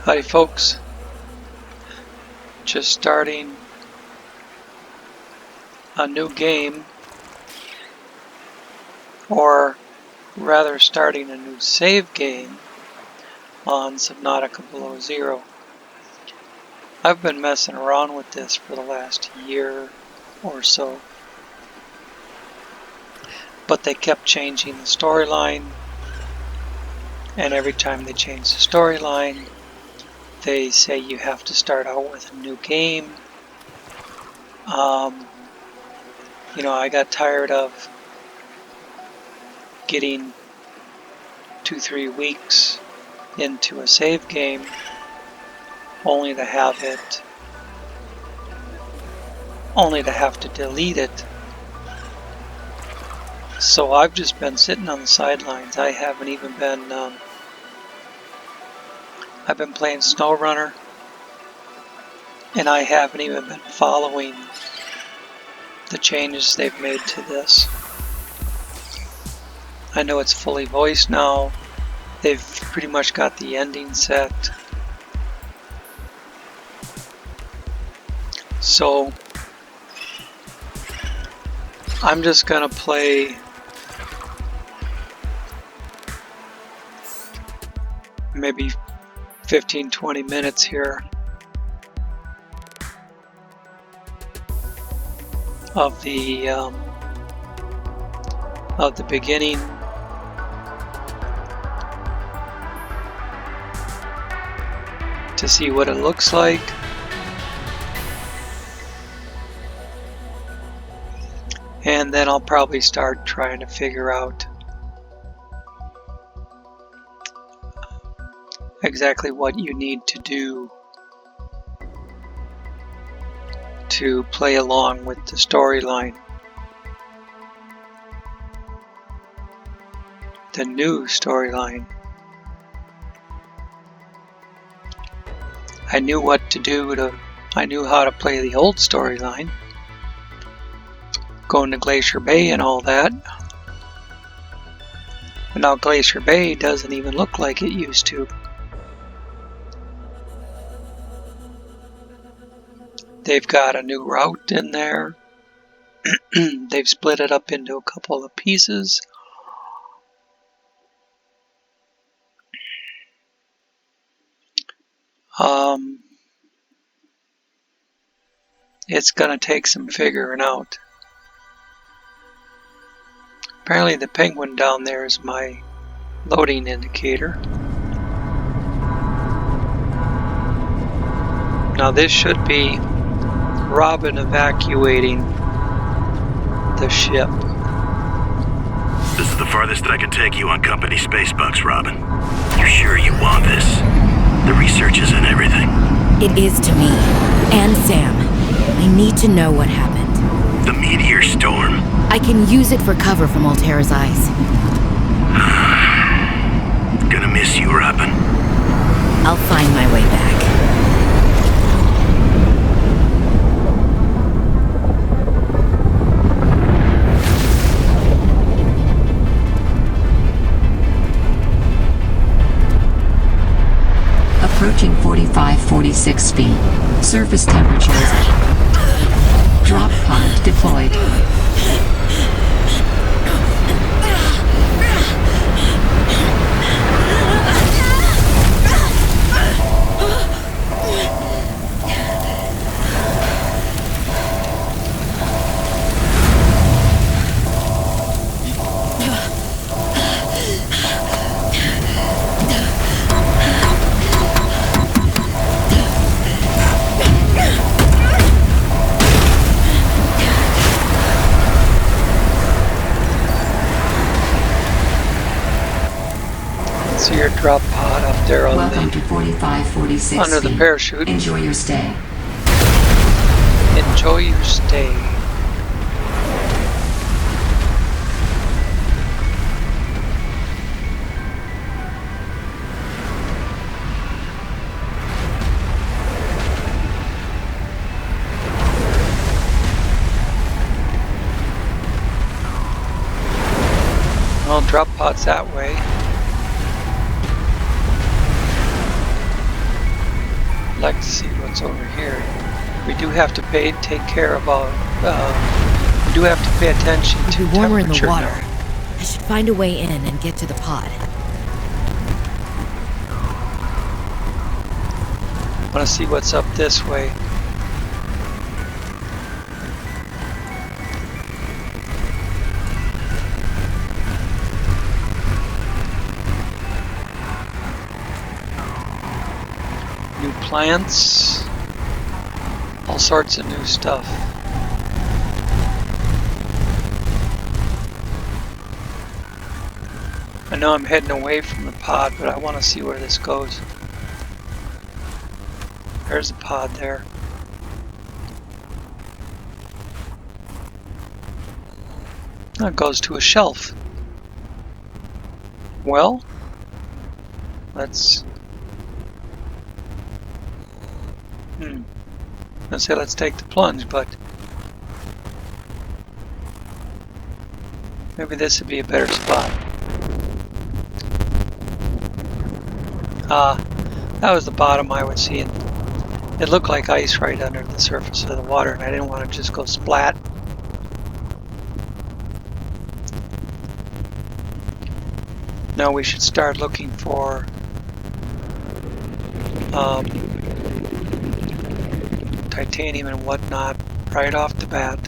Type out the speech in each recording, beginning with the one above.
Howdy folks, just starting a new game, or rather starting a new save game on Subnautica Below Zero. I've been messing around with this for the last year or so, but they kept changing the storyline, and every time they change the storyline they say you have to start out with a new game. You know, I got tired of getting 2-3 weeks into a save game only to have to delete it. So I've just been sitting on the sidelines. I haven't even been I've been playing SnowRunner, and I haven't even been following the changes they've made to this. I know it's fully voiced now. They've pretty much got the ending set. So I'm just gonna play maybe 15-20 minutes here of the beginning, to see what it looks like, and then I'll probably start trying to figure out exactly what you need to do to play along with the storyline. The new storyline. I knew what to do I knew how to play the old storyline, going to Glacier Bay and all that. But now Glacier Bay doesn't even look like it used to. They've got a new route in there. They've split it up into a couple of pieces. It's gonna take some figuring out. Apparently the penguin down there is my loading indicator. Now this should be Robin evacuating the ship. This is the farthest I can take you on company space bucks, Robin. You're sure you want this? The research is in everything. It is to me. And Sam. I need to know what happened. The meteor storm. I can use it for cover from Altera's eyes. Gonna miss you, Robin. I'll find my way back. Approaching 45-46 speed. Surface temperatures. Drop pod deployed. See your drop pod up there on Welcome to 45-46 under the parachute. Enjoy your stay. Enjoy your stay. Well, drop pod's that way. I'd like to see what's over here. We do have to take care of we do have to pay attention to It'll be warmer in the temperature water. now. I should find a way in and get to the pod. I want to see what's up this way. New plants, all sorts of new stuff. I know I'm heading away from the pod, but I want to see where this goes. There's a pod there. That goes to a shelf. Well, let's say let's take the plunge, but maybe this would be a better spot. That was the bottom I was seeing. It looked like ice right under the surface of the water, and I didn't want to just go splat. Now we should start looking for titanium and whatnot right off the bat.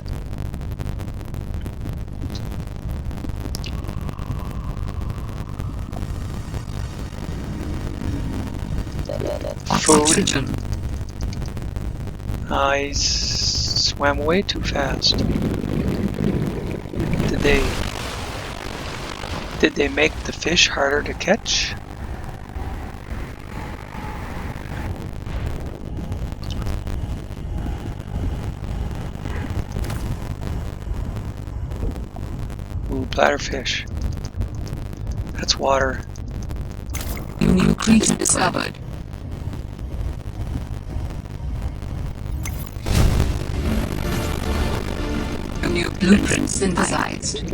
Food. Oxygen. I swam way too fast. Did they make the fish harder to catch? Ooh, bladderfish. That's water. New creature discovered. A new blueprint synthesized.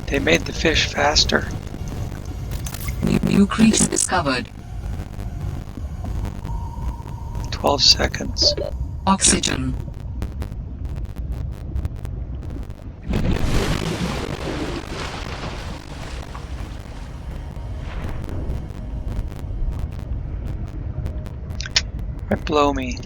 They made the fish faster. New creature discovered. 12 seconds. Oxygen. Right below me.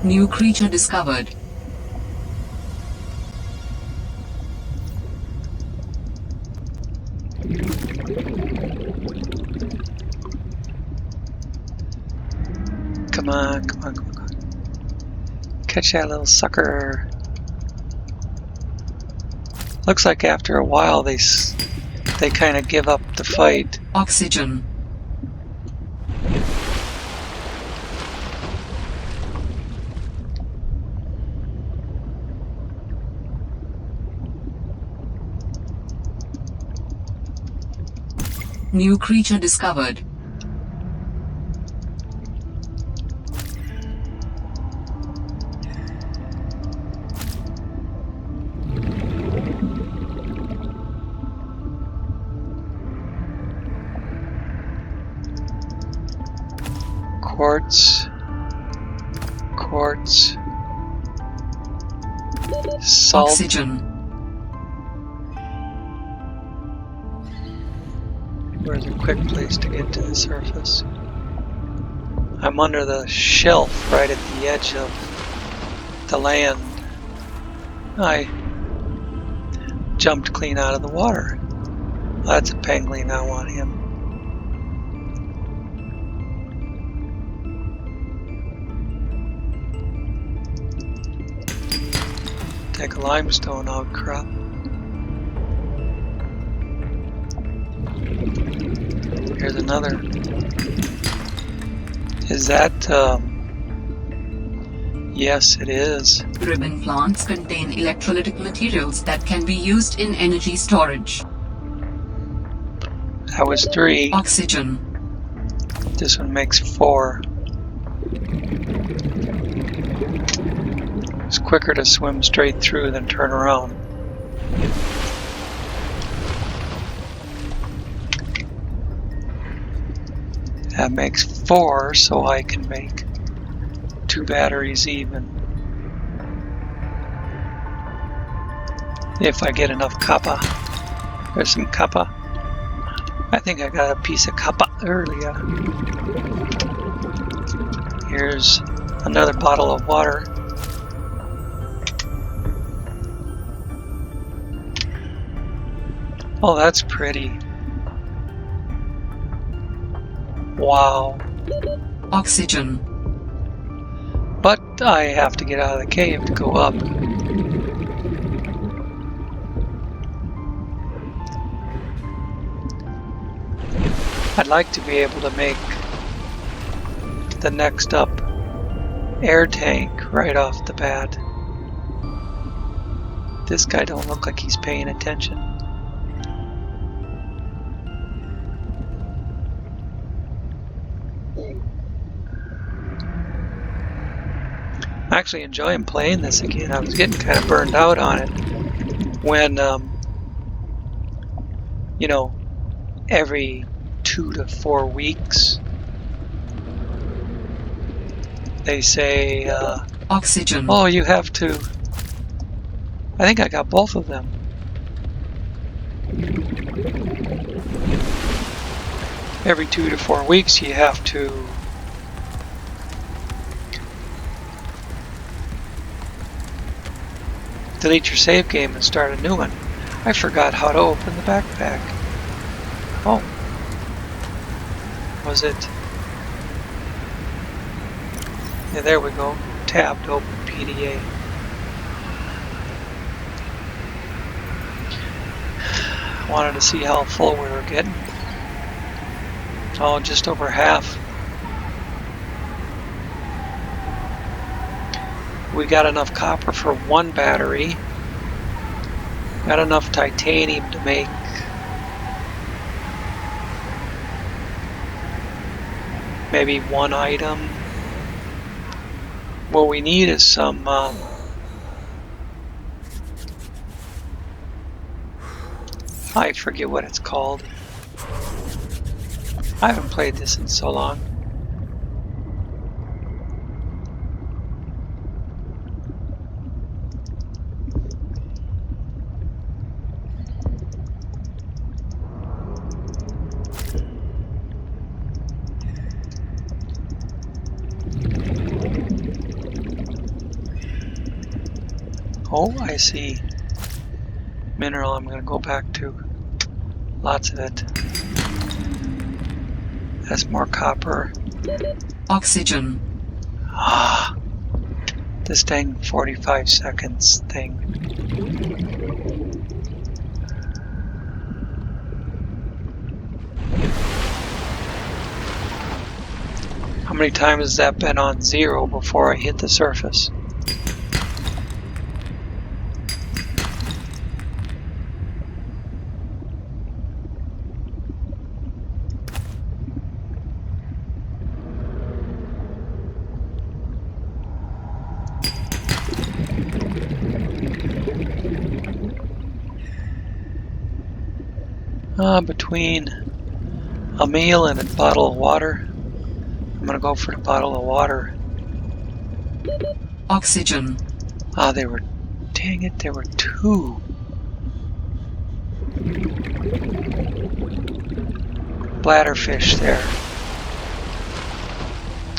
New creature discovered. Come on, come on, come on, come on. Catch that little sucker. Looks like after a while they kind of give up the fight. Oxygen. New creature discovered. Quartz. Quartz. Salt. Oxygen. Where's a quick place to get to the surface? I'm under the shelf right at the edge of the land. I jumped clean out of the water. That's a pangolin, I want him. Take a limestone outcrop. Here's another. Is that, yes, it is. Ribbon plants contain electrolytic materials that can be used in energy storage. That was 3. Oxygen. This one makes 4. It's quicker to swim straight through than turn around. That makes 4, so I can make 2 batteries even. If I get enough kappa. There's some kappa. I think I got a piece of kappa earlier. Here's another bottle of water. Oh, that's pretty. Wow. Oxygen. But I have to get out of the cave to go up. I'd like to be able to make the next up air tank right off the bat. This guy don't look like he's paying attention. I'm actually enjoying playing this again. I was getting kind of burned out on it when, you know, every 2 to 4 weeks they say, Oxygen. oh, you have to. I think I got both of them. Every 2 to 4 weeks you have to delete your save game and start a new one. I forgot how to open the backpack. Oh. Was it? Yeah, there we go. Tab to open PDA. Wanted to see how full we were getting. Oh, just over half. We got enough copper for 1 battery. Got enough titanium to make maybe 1 item. What we need is some I forget what it's called. I haven't played this in so long. Oh, I see. Mineral I'm going to go back to. Lots of it. That's more copper. Oxygen. Ah, this dang 45 seconds thing. How many times has that been on 0 before I hit the surface? Between a meal and a bottle of water, I'm gonna go for the bottle of water. Oxygen. Ah, they were, dang it, there were 2. Bladderfish there.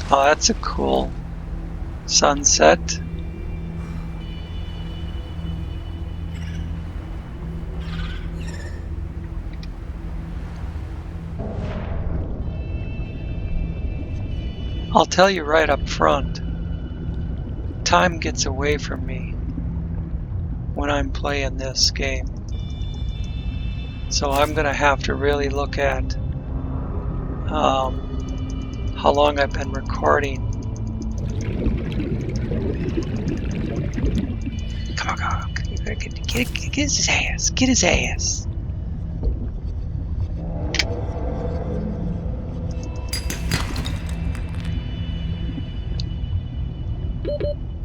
Oh, that's a cool sunset. I'll tell you right up front, time gets away from me when I'm playing this game. So I'm gonna have to really look at how long I've been recording. Come on, get his ass, get his ass.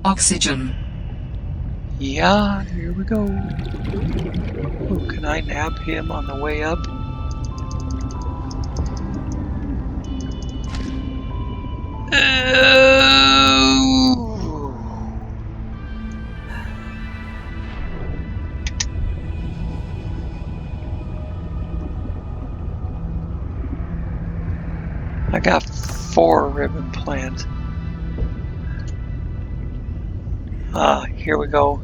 Oxygen. Yeah, here we go. Oh, can I nab him on the way up? I got 4 ribbon plant. Here we go.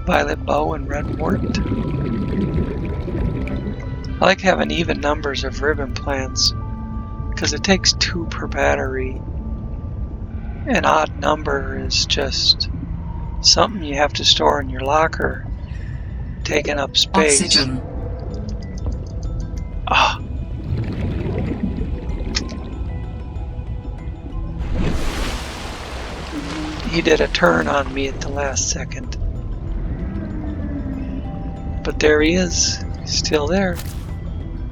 Violet bow and red wart. I like having even numbers of ribbon plants because it takes 2 per battery. An odd number is just something you have to store in your locker, taking up space. Oxygen. Ah. He did a turn on me at the last second. But there he is, still there.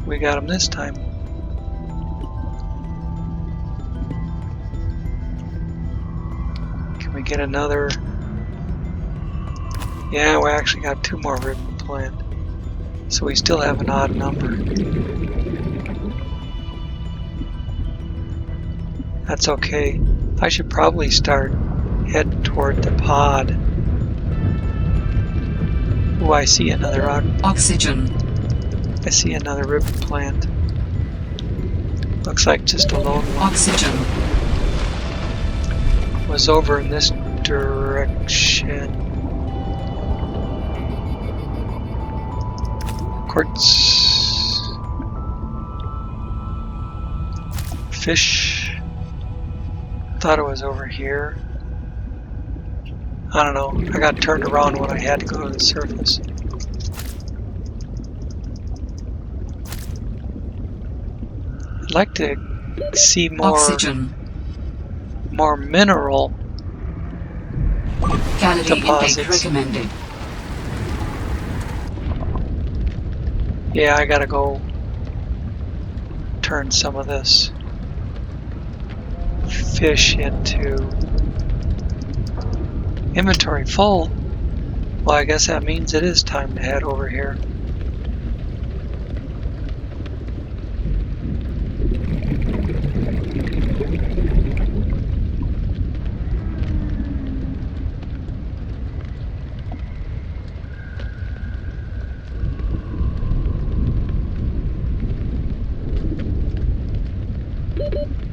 We got him this time. Can we get another? Yeah, we actually got 2 more ribbon plant. So we still have an odd number. That's okay. I should probably start heading toward the pod. Oh, I see another Oxygen. I see another ribbon plant. Looks like just a lone one. Oxygen. Was over in this direction. Quartz. Fish. Thought it was over here. I don't know. I got turned around when I had to go to the surface. I'd like to see more Oxygen. more mineral Calorie deposits. intake recommended. Yeah, I gotta go turn some of this fish into inventory full. Well, I guess that means it is time to head over here.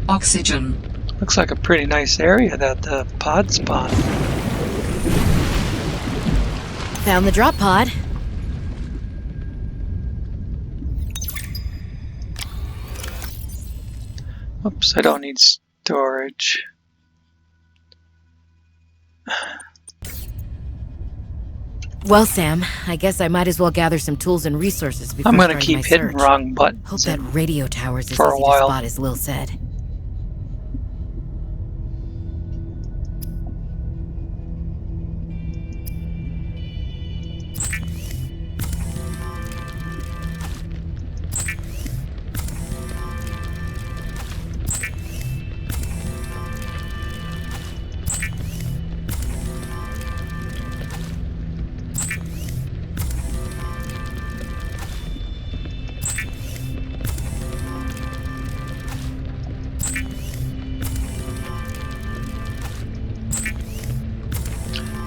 Oxygen. Looks like a pretty nice area that the pod spawned. Found the drop pod. Oops, I don't need storage. Well, Sam, I guess I might as well gather some tools and resources before I'm gonna starting keep my hitting search. wrong Hope buttons that radio tower's as for a easy to while. spot as Lil said.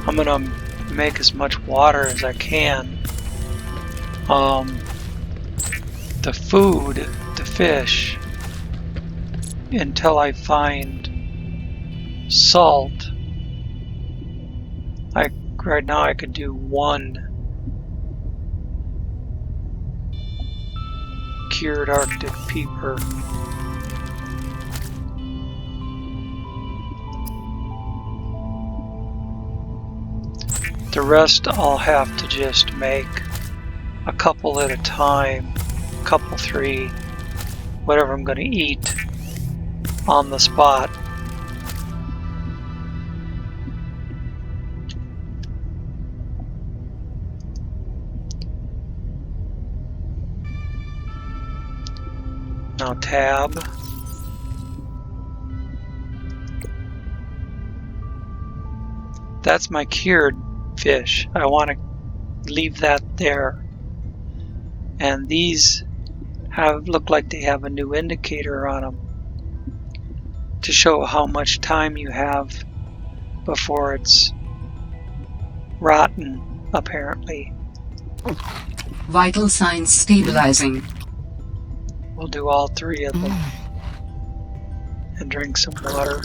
I'm gonna make as much water as I can. The food, the fish, until I find salt. Right now I could do 1 cured Arctic peeper. The rest I'll have to just make a couple at a time, couple 3, whatever I'm going to eat on the spot. Now tab. That's my cured fish. I want to leave that there. And these look like they have a new indicator on them to show how much time you have before it's rotten, apparently. Vital signs stabilizing. We'll do all 3 of them and drink some water.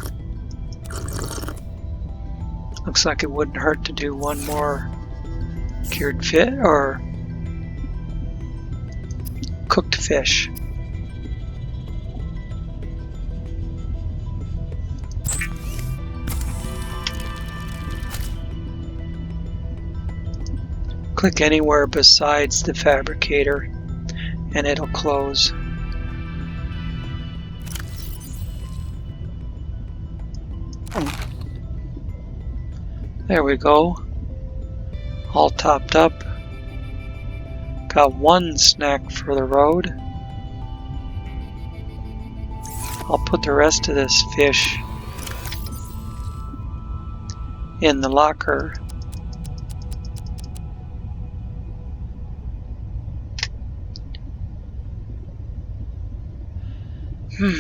Looks like it wouldn't hurt to do one more cured fish or cooked fish. Click anywhere besides the fabricator and it'll close. There we go. All topped up. Got 1 snack for the road. I'll put the rest of this fish in the locker. I'm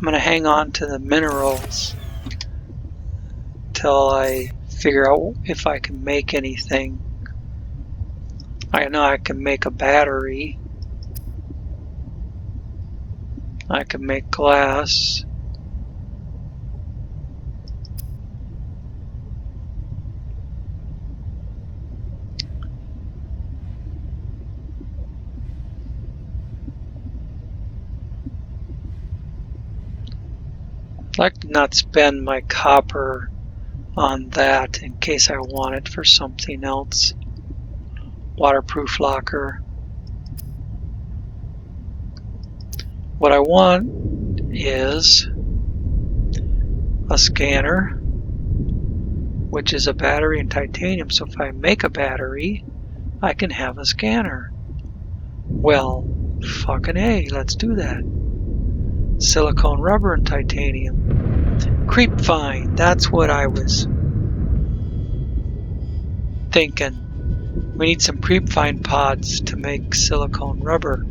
going to hang on to the minerals till I figure out if I can make anything. I know I can make a battery. I can make glass. I'd like to not spend my copper on that in case I want it for something else. Waterproof locker. What I want is a scanner, which is a battery and titanium. So if I make a battery, I can have a scanner. Well, fucking A, let's do that. Silicone rubber and titanium. Creep vine, that's what I was thinking. We need some creep vine pods to make silicone rubber.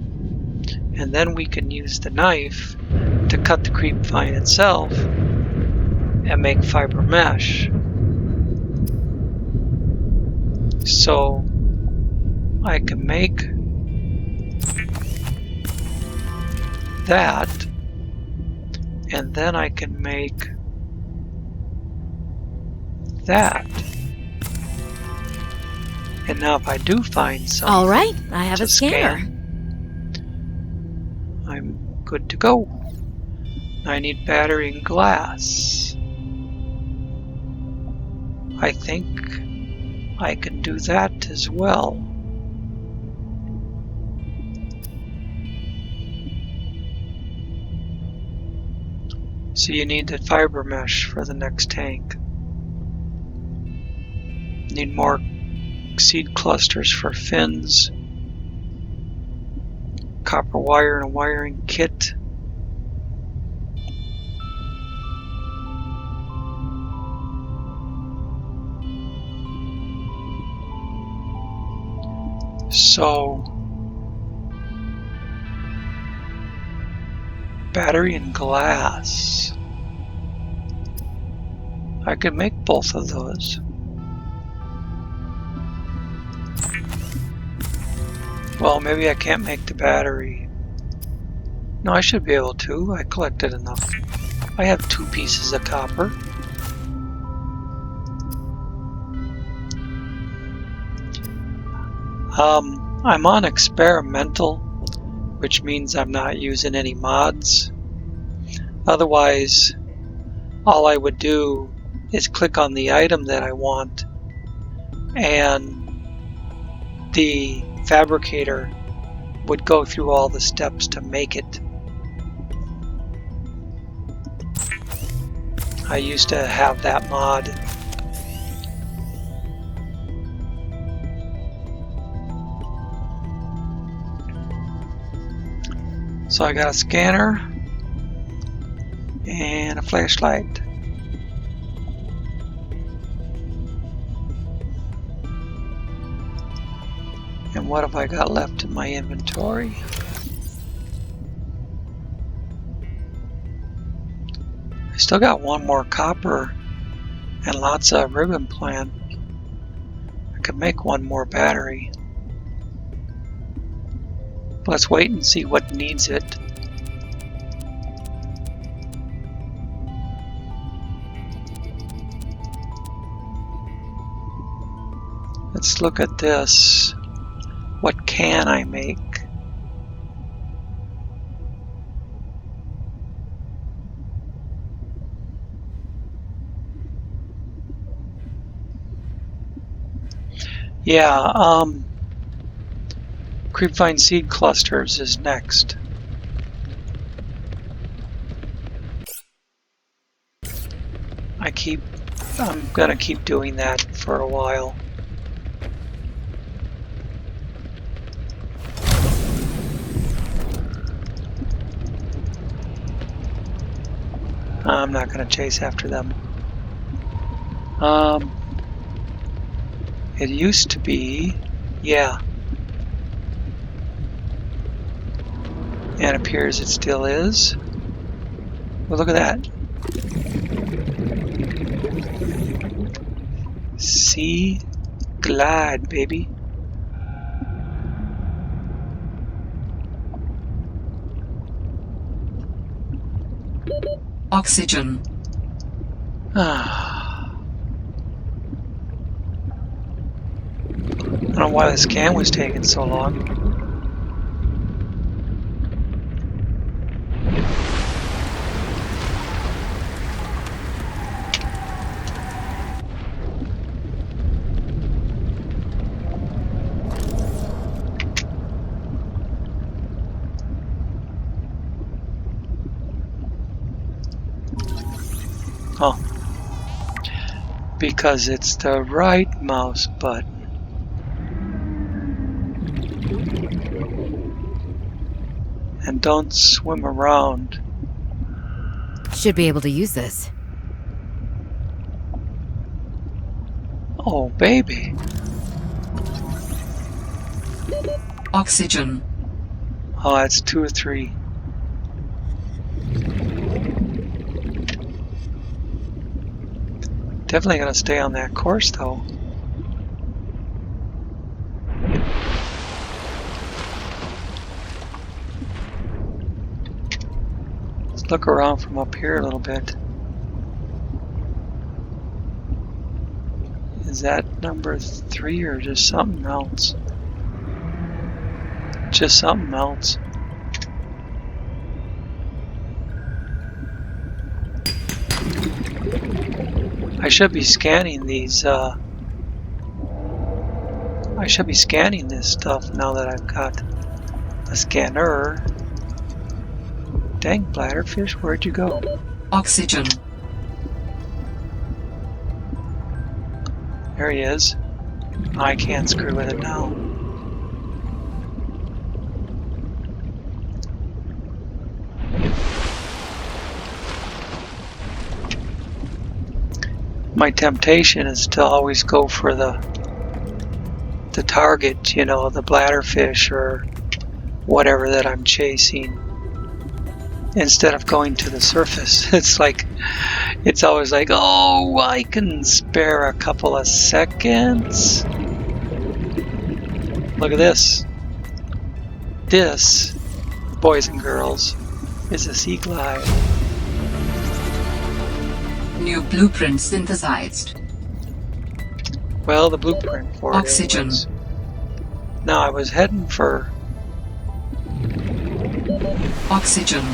And then we can use the knife to cut the creep vine itself and make fiber mesh. So I can make that, and then I can make that. And now if I do find something, All right, I have a scanner. I'm good to go. I need battery and glass. I think I can do that as well. So you need the fiber mesh for the next tank. Need more seed clusters for fins. Copper wire and a wiring kit. So battery and glass. I could make both of those. Well, maybe I can't make the battery. No, I should be able to. I collected enough. I have 2 pieces of copper. I'm on experimental, which means I'm not using any mods. Otherwise, all I would do is click on the item that I want, and the fabricator would go through all the steps to make it. I used to have that mod. So I got a scanner and a flashlight. And what have I got left in my inventory? I still got one more copper and lots of ribbon plant. I could make one more battery. Let's wait and see what needs it. Let's look at this. What can I make? Yeah, creepvine seed clusters is next. I'm gonna keep doing that for a while. I'm not gonna chase after them. It used to be, yeah. And it appears it still is. Well, look at that. Sea glide, baby. Oxygen. I don't know why the scan was taking so long. Oh, because it's the right mouse button. And don't swim around. Should be able to use this. Oh, baby. Oxygen. Oh, that's 2 or 3. Definitely gonna stay on that course though. Let's look around from up here a little bit. Is that number 3 or just something else? Just something else. I should be scanning these, I should be scanning this stuff now that I've got a scanner. Dang, bladderfish, where'd you go? Oxygen. There he is. I can't screw with it now. My temptation is to always go for the target, you know, the bladderfish or whatever that I'm chasing, instead of going to the surface. It's always like, oh, I can spare a couple of seconds. Look at this. This, boys and girls, is a sea glide. New blueprint synthesized. Well, the blueprint for Oxygen. it. Now I was heading for Oxygen.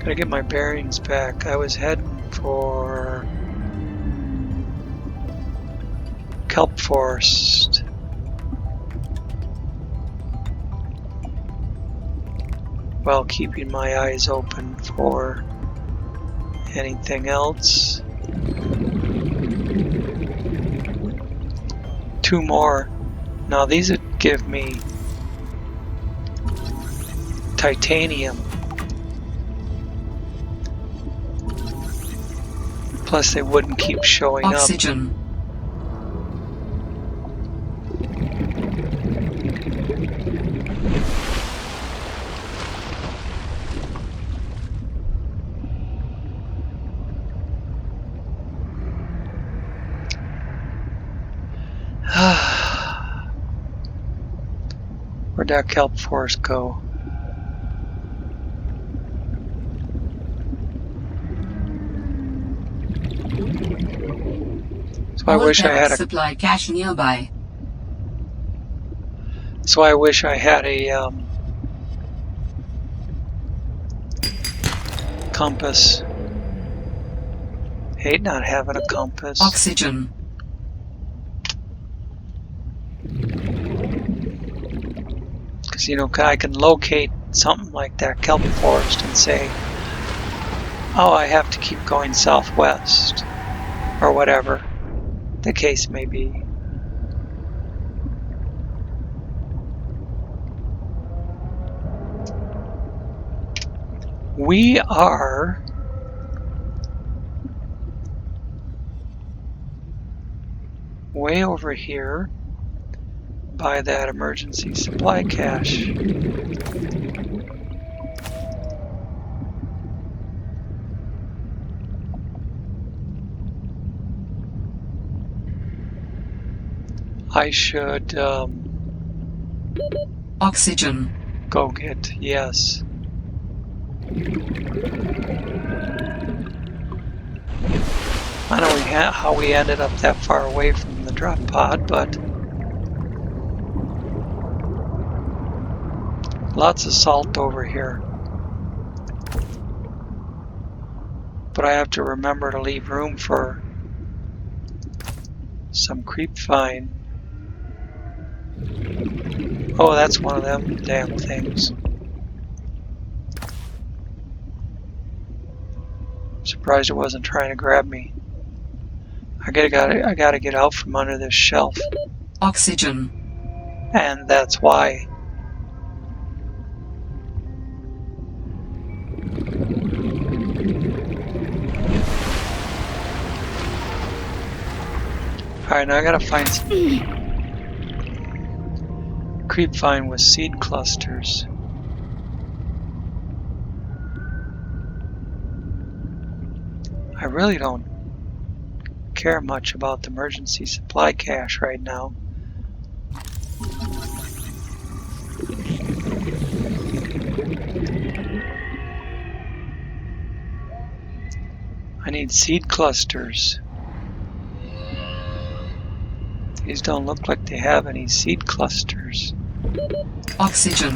gotta get my bearings back. I was heading for kelp forest. While keeping my eyes open for anything else. 2 more. Now these would give me titanium. Plus they wouldn't keep showing Oxygen. Where'd that kelp forest go? So I wish I had a supply cache nearby. So I wish I had a compass. Hate not having a compass. Oxygen. Because, you know, I can locate something like that kelp forest and say, oh, I have to keep going southwest, or whatever the case may be. We are way over here by that emergency supply cache. I should Oxygen. go get, yes. I don't know how we ended up that far away from the drop pod, but lots of salt over here. But I have to remember to leave room for some creep vine. Oh, that's one of them damn things. Surprised it wasn't trying to grab me. I gotta get out from under this shelf. Oxygen. And that's why. Alright, now I gotta find some creep vine with seed clusters. I really don't care much about the emergency supply cache right now. I need seed clusters. These don't look like they have any seed clusters. Oxygen.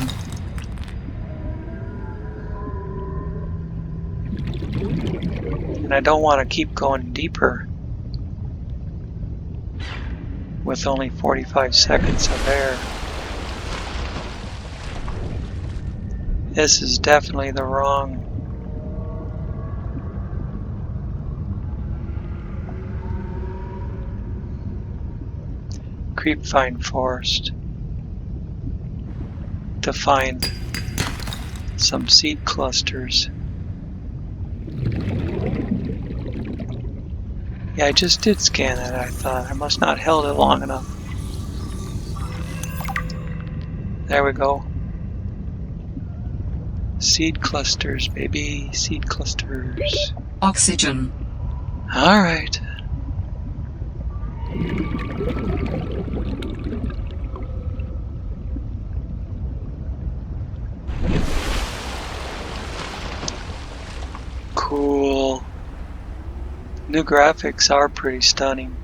And I don't want to keep going deeper with only 45 seconds of air. This is definitely the wrong creep vine forest to find some seed clusters. Yeah, I just did scan it, I thought. I must not held it long enough. There we go. Seed clusters, baby. Seed clusters. Oxygen. Alright. Cool. New graphics are pretty stunning.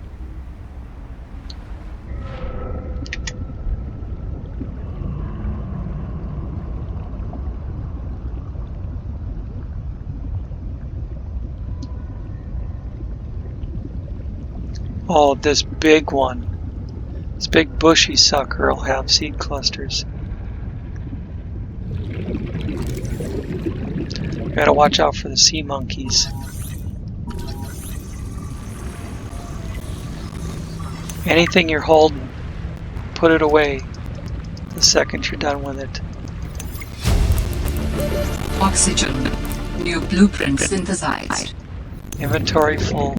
Oh, this big one. This big bushy sucker will have seed clusters. Gotta watch out for the sea monkeys. Anything you're holding, put it away the second you're done with it. Oxygen. New blueprint synthesized. Inventory full.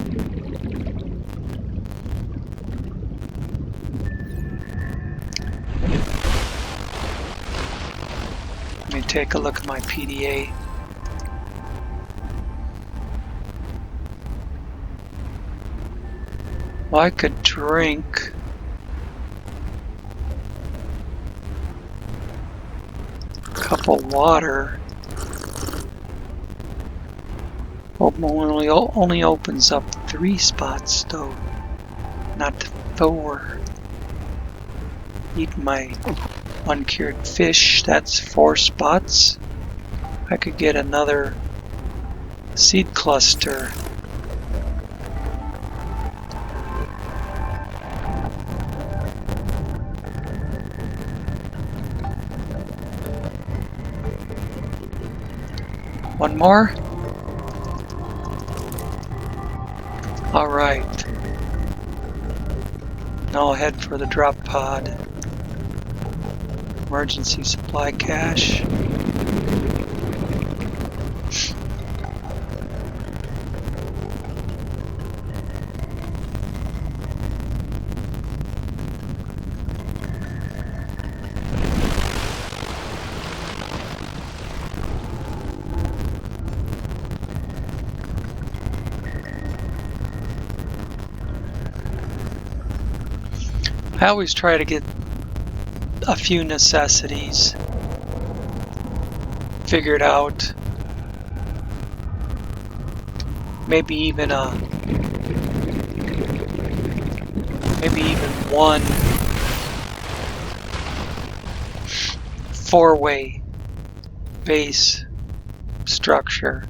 Let me take a look at my PDA. Well, I could drink couple water. Only opens up 3 spots though, not 4. Eat my uncured fish, that's 4 spots. I could get another seed cluster. One more? Alright. Now I'll head for the drop pod. Emergency supply cache. I always try to get a few necessities figured out. Maybe even one 4-way base structure.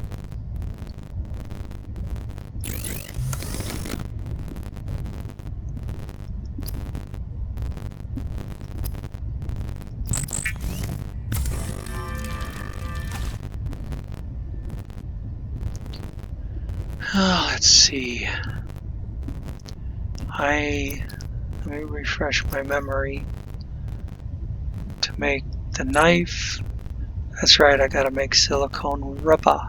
Let's see. Let me refresh my memory. To make the knife, that's right, I gotta make silicone rubber.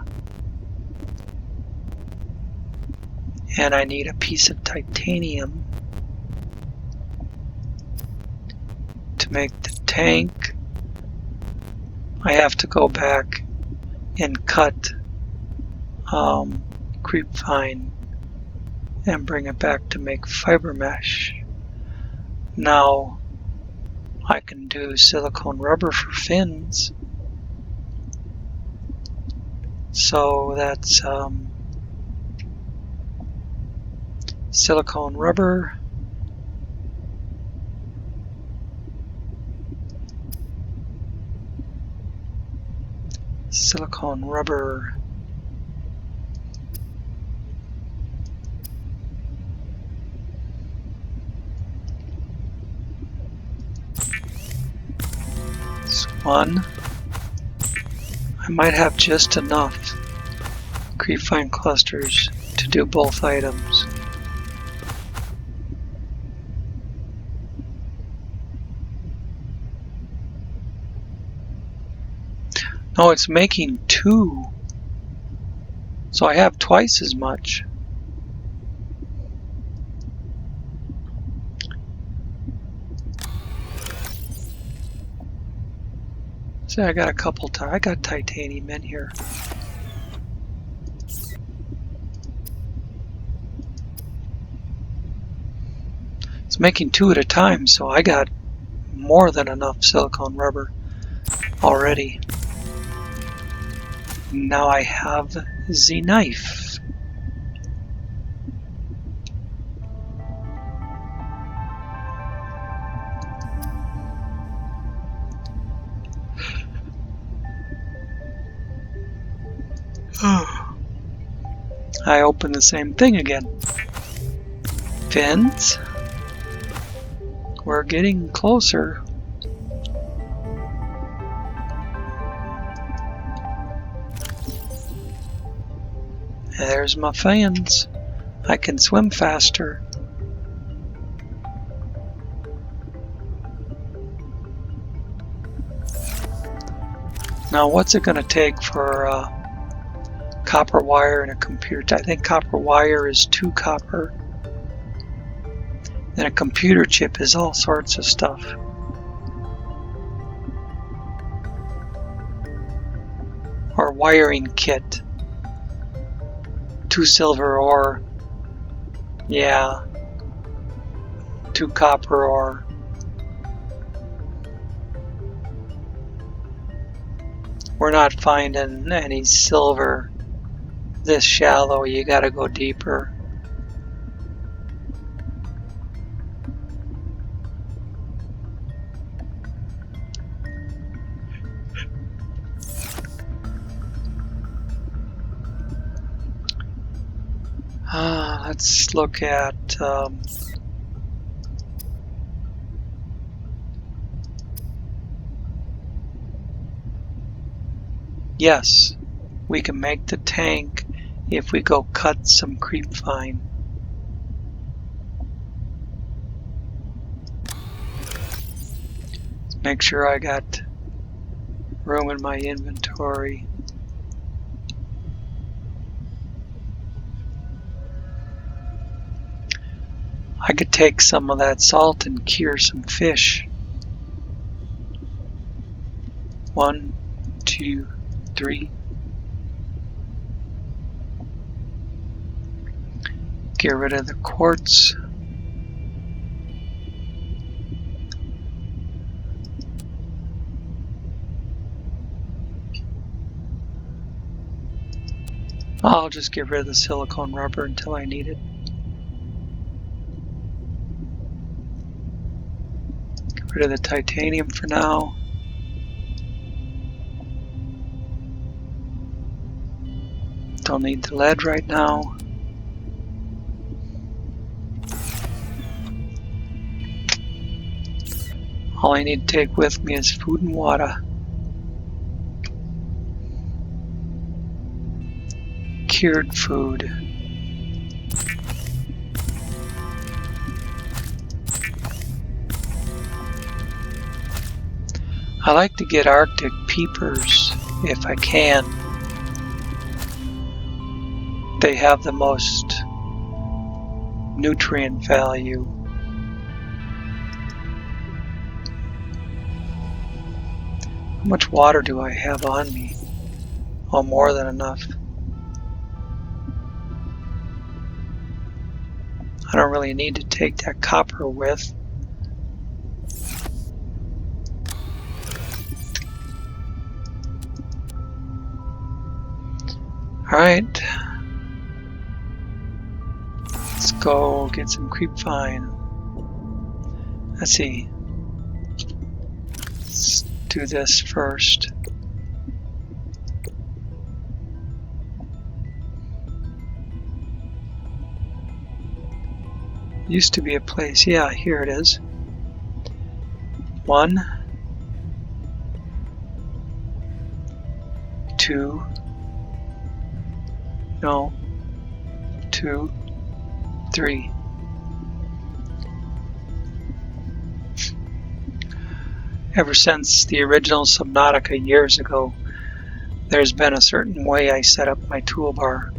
And I need a piece of titanium to make the tank. I have to go back and cut creepvine and bring it back to make fiber mesh. Now I can do silicone rubber for fins. So that's silicone rubber. Silicone rubber. One. I might have just enough creepvine clusters to do both items. No, it's making 2. So I have twice as much. See, I got a couple I got titanium in here. It's making 2 at a time, so I got more than enough silicone rubber already. Now I have the knife. I open the same thing again. Fins. We're getting closer. There's my fins. I can swim faster. Now what's it going to take for copper wire and a computer? I think copper wire is 2 copper. And a computer chip is all sorts of stuff. Or wiring kit. 2 silver ore. Yeah. 2 copper ore. We're not finding any silver this shallow. You gotta go deeper. Let's look at yes, we can make the tank if we go cut some creep vine. Let's make sure I got room in my inventory. I could take some of that salt and cure some fish. 1, 2, 3. Get rid of the quartz. I'll just get rid of the silicone rubber until I need it. Get rid of the titanium for now. Don't need the lead right now. All I need to take with me is food and water. Cured food. I like to get Arctic peepers if I can. They have the most nutrient value. How much water do I have on me? Oh, more than enough. I don't really need to take that copper with. Alright. Let's go get some creep vine. Let's see. Let's do this first. Used to be a place. Yeah, here it is. 1, 2. No. 2, 3. Ever since the original Subnautica years ago, there's been a certain way I set up my toolbar.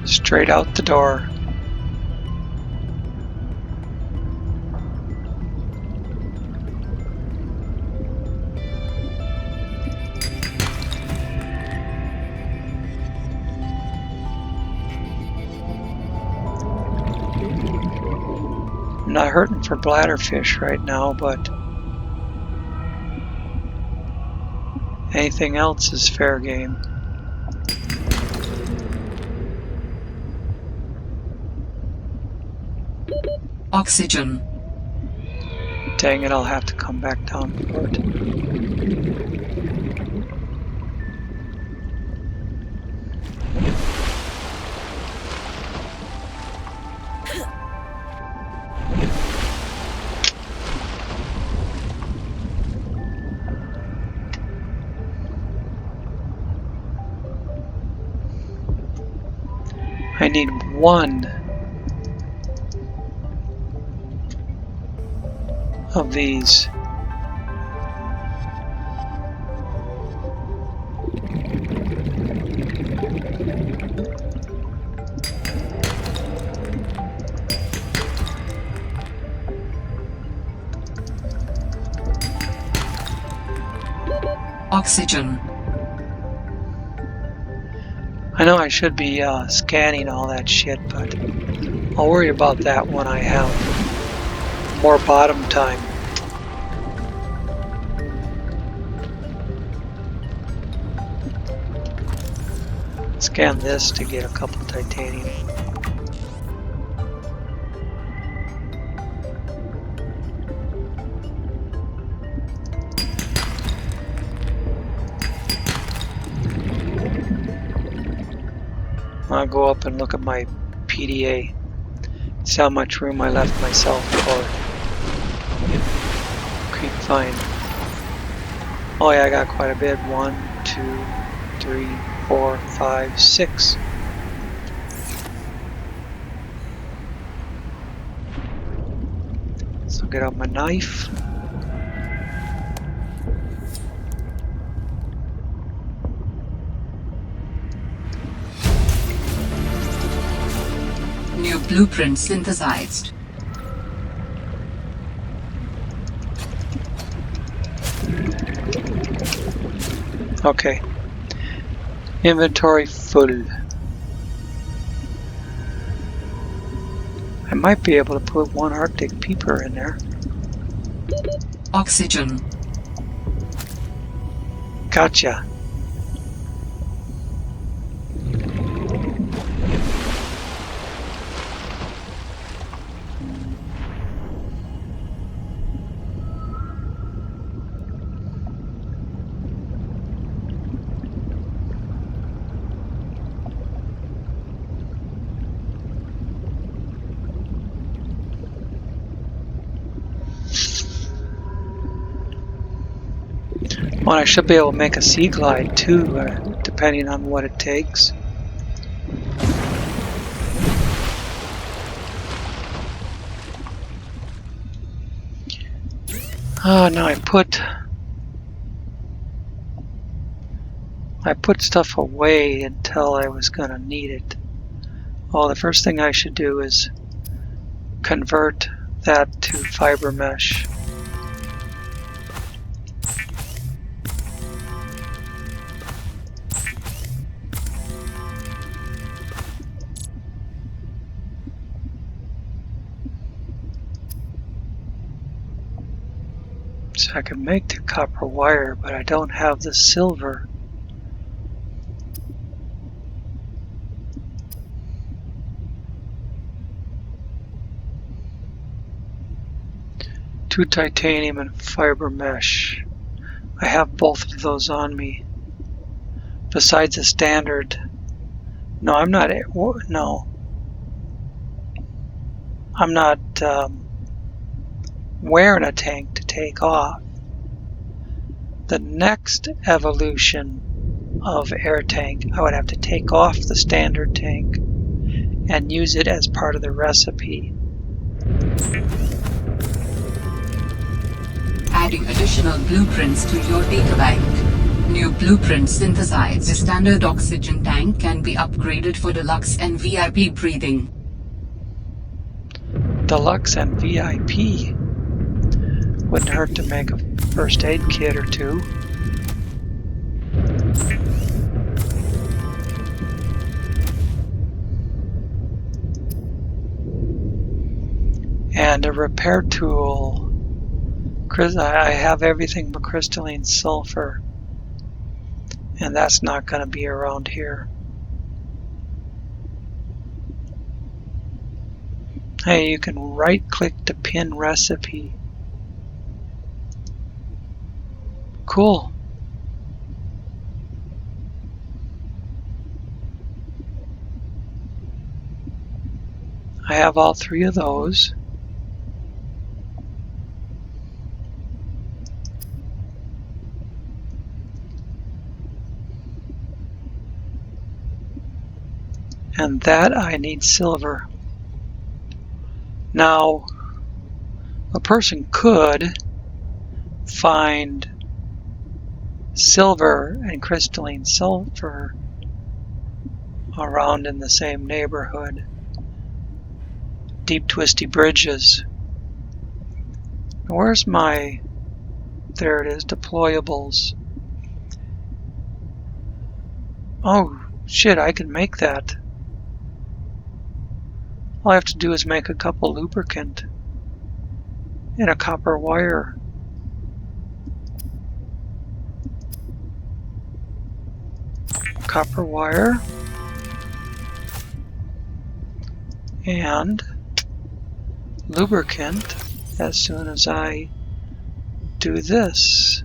Straight out the door. I'm not hurting for bladderfish right now, but anything else is fair game. Oxygen. Dang it, I'll have to come back down for it. I need 1 of these. Oxygen. I know I should be scanning all that shit, but I'll worry about that when I have more bottom time. Scan this to get a couple titanium. I'll go up and look at my PDA. See how much room I left myself for creep find. Oh yeah, I got quite a bit. 1, 2, 3, 4, 5, 6. So get out my knife. New blueprint synthesized. Okay. Inventory full. I might be able to put 1 Arctic peeper in there. Oxygen. Gotcha. Well, I should be able to make a sea glide too, depending on what it takes. Oh, now I put stuff away until I was gonna need it. Well, the first thing I should do is convert that to fiber mesh. So I can make the copper wire, but I don't have the silver. Two titanium and fiber mesh. I have both of those on me. Besides the standard. No, I'm not. No. I'm not wearing a tank to take off. The next evolution of air tank, I would have to take off the standard tank and use it as part of the recipe. Adding additional blueprints to your databank. New blueprint synthesized. The standard oxygen tank can be upgraded for deluxe and VIP breathing. Deluxe and VIP. Wouldn't hurt to make a first aid kit or two. And a repair tool. I have everything but crystalline sulfur. And that's not going to be around here. Hey, you can right click to pin recipe. Cool. I have all 3 of those. And that I need silver. Now, a person could find silver and crystalline sulfur around in the same neighborhood. Deep twisty bridges. Where's my... There it is, deployables. Oh, Shit, I can make that. All I have to do is make a couple lubricant and a copper wire. Copper wire. And lubricant as soon as I do this.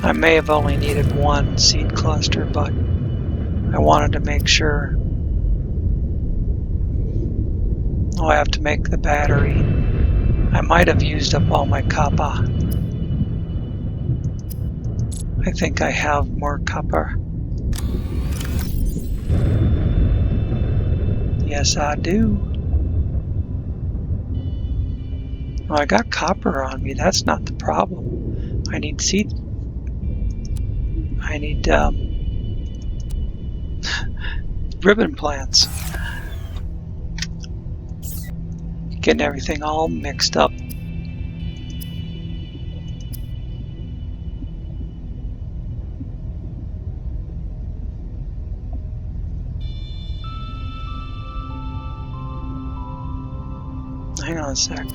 I may have only needed one seed cluster, but I wanted to make sure. Oh, I have to make the battery. I might have used up all my copper. I think I have more copper. Yes, I do. Oh, I got copper on me. That's not the problem. I need seed. I need ribbon plants. Getting everything all mixed up. Hang on a sec.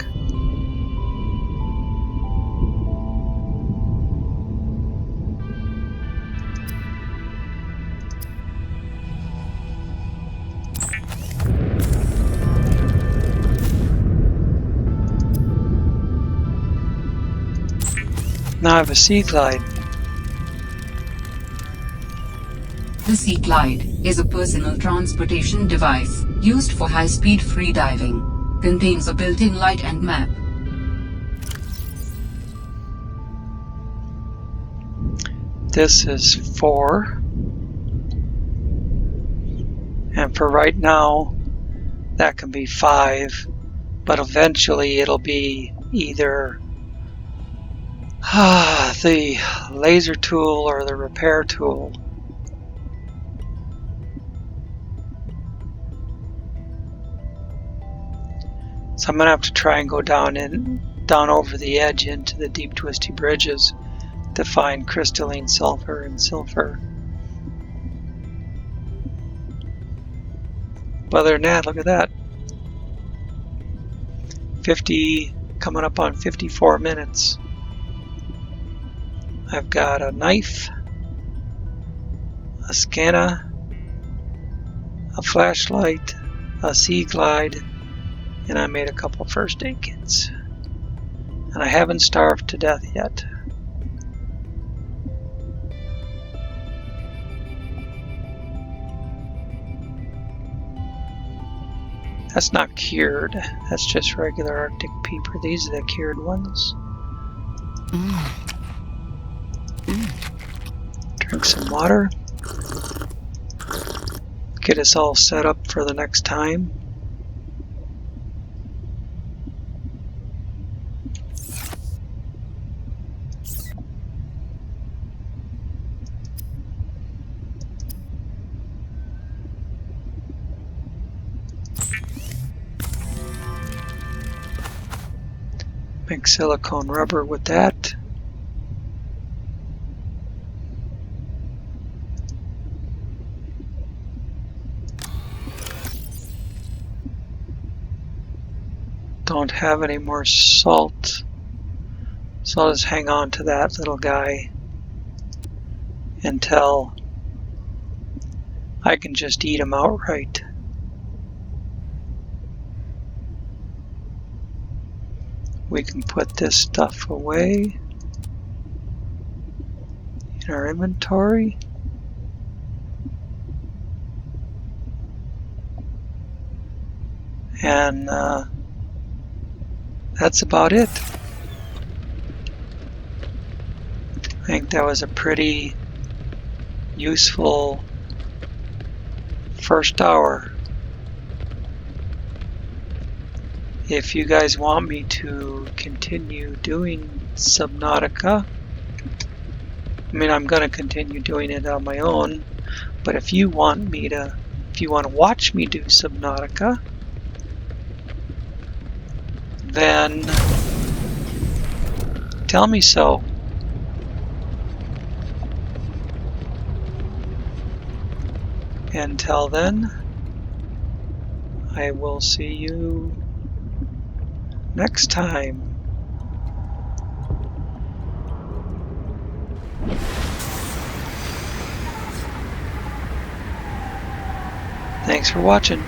Now I have a sea glide. The Sea Glide is a personal transportation device used for high-speed freediving. Contains a built-in light and map. This is 4. And for right now, that can be 5. But eventually it'll be either the laser tool or the repair tool. So I'm gonna have to try and go down over the edge into the deep twisty bridges to find crystalline sulfur and silver. But other than that, look at that. 50, coming up on 54 minutes. I've got a knife, a scanner, a flashlight, a sea glide, and I made a couple first aid kits. And I haven't starved to death yet. That's not cured. That's just regular Arctic peeper. These are the cured ones. Drink some water. Get us all set up for the next time. Make silicone rubber with that. Don't have any more salt, so I'll just hang on to that little guy until I can just eat him outright. We can put this stuff away in our inventory. And that's about it. I think that was a pretty useful first hour. If you guys want me to continue doing Subnautica, I mean, I'm going to continue doing it on my own, but if you want to watch me do Subnautica, then tell me so. Until then, I will see you next time. Thanks for watching.